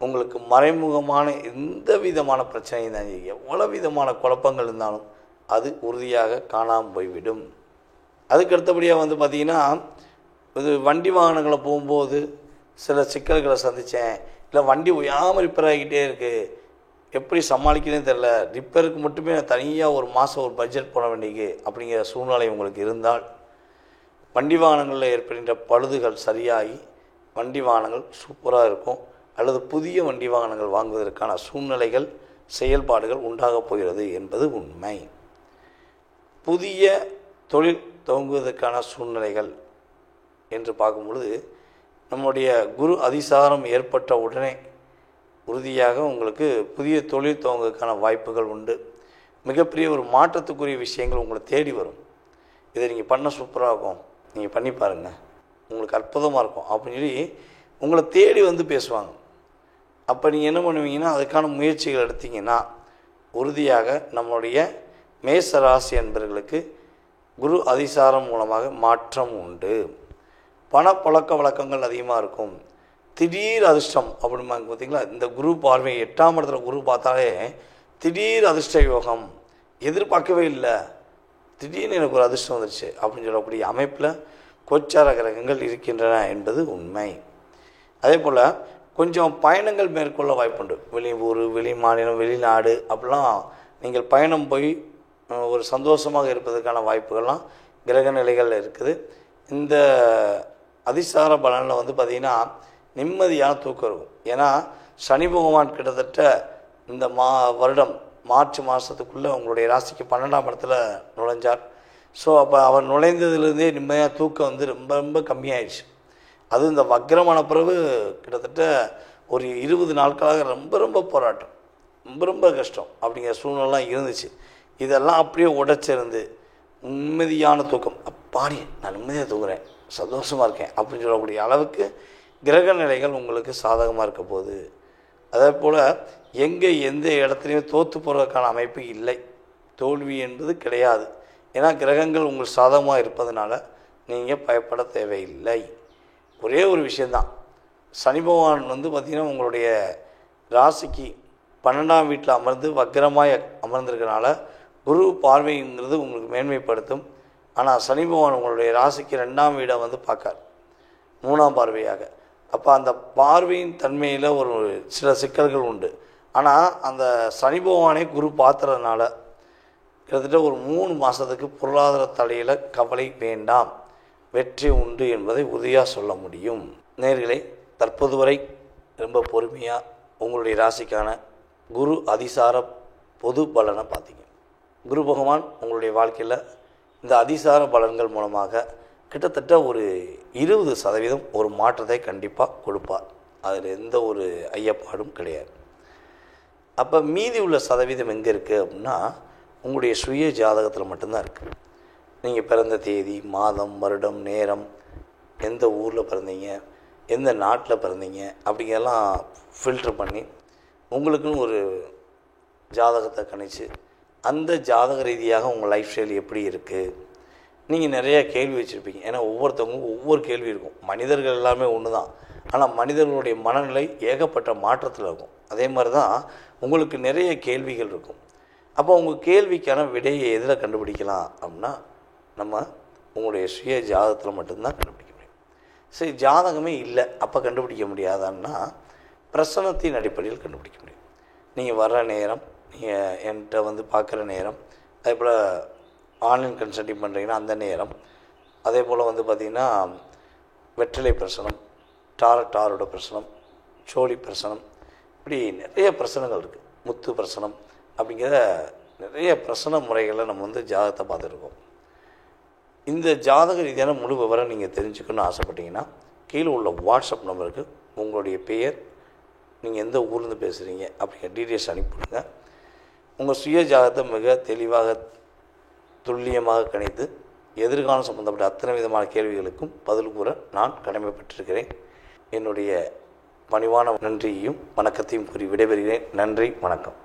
Speaker 4: உங்களுக்கு மறைமுகமான எந்த விதமான பிரச்சனையும் தான், எவ்வளோ விதமான குழப்பங்கள் இருந்தாலும் அது உறுதியாக காணாமல் போய்விடும். அதுக்கு அடுத்தபடியாக வந்து பார்த்திங்கன்னா, இது வண்டி வாகனங்களை போகும்போது சில சிக்கல்களை சந்தித்தேன், இல்லை வண்டி ஒய்யாமல் ரிப்பேர் ஆகிக்கிட்டே இருக்குது, எப்படி சமாளிக்கிறதுன்னு தெரில, ரிப்பேருக்கு மட்டுமே தனியாக ஒரு மாதம் ஒரு பட்ஜெட் போட வேண்டியது அப்படிங்கிற சூழ்நிலை உங்களுக்கு இருந்தால், வண்டி வாகனங்களில் ஏற்படுகின்ற பழுதுகள் சரியாகி வண்டி வாகனங்கள் சூப்பராக இருக்கும், அல்லது புதிய வண்டி வாகனங்கள் வாங்குவதற்கான சூழ்நிலைகள் செயல்பாடுகள் உண்டாகப் போகிறது என்பது உண்மை. புதிய தொழில் துவங்குவதற்கான சூழ்நிலைகள் என்று பார்க்கும்பொழுது, நம்முடைய குரு அதிசாரம் ஏற்பட்ட உடனே உறுதியாக உங்களுக்கு புதிய தொழில் துவங்குவதற்கான வாய்ப்புகள் உண்டு. மிகப்பெரிய ஒரு மாற்றத்துக்குரிய விஷயங்கள் உங்களை தேடி வரும். இதை நீங்கள் பண்ண சூப்பராக இருக்கும், நீங்கள் பண்ணி பாருங்கள், உங்களுக்கு அற்புதமாக இருக்கும் அப்படின்னு சொல்லி உங்களை தேடி வந்து பேசுவாங்க. அப்போ நீங்கள் என்ன பண்ணுவீங்கன்னா, அதுக்கான முயற்சிகள் எடுத்தீங்கன்னா உறுதியாக நம்மளுடைய மேச ராசி என்பவர்களுக்கு குரு அதிசாரம் மூலமாக மாற்றம் உண்டு. பணப்பழக்க வழக்கங்கள் அதிகமாக இருக்கும். திடீர் அதிர்ஷ்டம் அப்படிம்பாங்க பார்த்தீங்களா, இந்த குரு பார்வை 8ஆம் இடத்துல குரு பார்த்தாலே திடீர் அதிர்ஷ்ட யோகம், எதிர்பார்க்கவே இல்லை, திடீர்னு எனக்கு ஒரு அதிர்ஷ்டம் வந்துடுச்சு அப்படின்னு சொல்லக்கூடிய அமைப்பில் கோச்சார கிரகங்கள் இருக்கின்றன என்பது உண்மை. அதே போல் கொஞ்சம் பயணங்கள் மேற்கொள்ள வாய்ப்புண்டு. வெளியூர், வெளி மாநிலம், வெளிநாடு அப்படிலாம் நீங்கள் பயணம் போய் ஒரு சந்தோஷமாக இருப்பதற்கான வாய்ப்புகள்லாம் கிரக நிலைகள் இருக்குது. இந்த அதிசார பலனில் வந்து பார்த்திங்கன்னா நிம்மதியான தூக்கம் இருக்கும். ஏன்னா சனி பகவான் கிட்டத்தட்ட இந்த வருடம் மார்ச் மாதத்துக்குள்ளே உங்களுடைய ராசிக்கு 12ஆம் இடத்துல நுழைஞ்சார். ஸோ அப்போ அவர் நுழைந்ததுலேருந்தே நிம்மதியாக தூக்கம் வந்து ரொம்ப ரொம்ப கம்மியாயிடுச்சு. அதுவும் இந்த வக்ரமான பிறகு கிட்டத்தட்ட ஒரு 20 நாட்களாக ரொம்ப ரொம்ப போராட்டம், ரொம்ப ரொம்ப கஷ்டம் அப்படிங்கிற சூழ்நிலாம் இருந்துச்சு. இதெல்லாம் அப்படியே உடைச்சிருந்து நிம்மதியான தூக்கம், அப்பாடி நான் நிம்மதியாக தூங்குறேன், சந்தோஷமாக இருக்கேன் அப்படின்னு சொல்லக்கூடிய அளவுக்கு கிரக நிலைகள் உங்களுக்கு சாதகமாக இருக்க போகுது. அதே போல் எங்கே எந்த இடத்துலையும் தோற்று போகிறதுக்கான அமைப்பு இல்லை, தோல்வி என்பது கிடையாது. ஏன்னா கிரகங்கள் உங்களுக்கு சாதகமாக இருப்பதனால நீங்கள் பயப்பட தேவையில்லை. ஒரே ஒரு விஷயந்தான், சனி பகவான் வந்து பார்த்திங்கன்னா உங்களுடைய ராசிக்கு 12ஆம் வீட்டில் அமர்ந்து வக்ரமாய் அமர்ந்திருக்கனால குரு பார்வைங்கிறது உங்களுக்கு மேன்மைப்படுத்தும். ஆனால் சனி பகவான் உங்களுடைய ராசிக்கு 2ஆம் வீடை வந்து பார்க்கார், 3ஆம் பார்வையாக. அப்போ அந்த பார்வையின் தன்மையில் ஒரு சில சிக்கல்கள் உண்டு. ஆனால் அந்த சனி பகவானை குரு பார்த்துறதுனால கிட்டத்தட்ட ஒரு 3 மாதத்துக்கு பொருளாதார தடையில் கவலை வேண்டாம், வெற்றி உண்டு என்பதை உறுதியாக சொல்ல முடியும். நேயர்களே, தற்போது வரை ரொம்ப பொறுமையாக உங்களுடைய ராசிக்கான குரு அதிசார பொது பலனை பார்த்தீங்க. குரு பகவான் உங்களுடைய வாழ்க்கையில் இந்த அதிசார பலன்கள் மூலமாக கிட்டத்தட்ட ஒரு 20% ஒரு மாற்றத்தை கண்டிப்பாக கொடுப்பார். அதில் எந்த ஒரு ஐயப்பாடும் கிடையாது. அப்போ மீதி உள்ள சதவீதம் எங்கே இருக்குது அப்படின்னா உங்களுடைய சுய ஜாதகத்தில் மட்டும்தான் இருக்குது. நீங்கள் பிறந்த தேதி, மாதம், வருடம், நேரம், எந்த ஊரில் பிறந்தீங்க, எந்த நாட்டில் பிறந்தீங்க அப்படிங்கிறதெல்லாம் ஃபில்டர் பண்ணி உங்களுக்குன்னு ஒரு ஜாதகத்தை கணிச்சு அந்த ஜாதக ரீதியாக உங்கள் லைஃப் ஸ்டைல் எப்படி இருக்குது. நீங்கள் நிறைய கேள்வி வச்சுருப்பீங்க. ஏன்னா ஒவ்வொருத்தவங்களுக்கும் ஒவ்வொரு கேள்வி இருக்கும். மனிதர்கள் எல்லாமே ஒன்று தான், ஆனால் மனிதர்களுடைய மனநிலை ஏகப்பட்ட மாற்றத்தில் இருக்கும். அதே மாதிரி தான் உங்களுக்கு நிறைய கேள்விகள் இருக்கும். அப்போ உங்கள் கேள்விக்கான விடையை எதில் கண்டுபிடிக்கலாம் அப்படின்னா நம்ம உங்களுடைய சுய ஜாதகத்தில் மட்டும்தான் கண்டுபிடிக்க முடியும். சரி, ஜாதகமே இல்லை அப்போ கண்டுபிடிக்க முடியாதான்னா பிரசனத்தின் அடிப்படையில் கண்டுபிடிக்க முடியும். நீங்கள் வர்ற நேரம், நீங்கள் என்கிட்ட வந்து பார்க்குற நேரம், அதே போல் ஆன்லைன் கன்சல்டிங் பண்ணுறீங்கன்னா அந்த நேரம், அதே போல் வந்து பார்த்திங்கன்னா வெற்றிலை பிரசனம், டாரோட பிரசனம், சோழி பிரசனம், இப்படி நிறைய பிரசனங்கள் இருக்குது. முத்து பிரசனம் அப்படிங்கிற நிறைய பிரசன முறைகளை நம்ம வந்து ஜாதகத்தை பார்த்துருக்கோம். இந்த ஜாதக ரீதியான முழு விவரம் நீங்கள் தெரிஞ்சுக்கணும்னு ஆசைப்பட்டீங்கன்னா கீழே உள்ள வாட்ஸ்அப் நம்பருக்கு உங்களுடைய பெயர், நீங்கள் எந்த ஊர்லேருந்து பேசுகிறீங்க அப்படிங்கிற டீட்டெயில்ஸ் அனுப்பிவிடுங்க. உங்கள் சுய ஜாதகத்தை மிக தெளிவாக துல்லியமாக கணித்து எதிர்காலம் சம்பந்தப்பட்ட அத்தனை விதமான கேள்விகளுக்கும் பதில் கூற நான் கடமைப்பட்டிருக்கிறேன். என்னுடைய பணிவான நன்றியையும் வணக்கத்தையும் கூறி விடைபெறுகிறேன். நன்றி, வணக்கம்.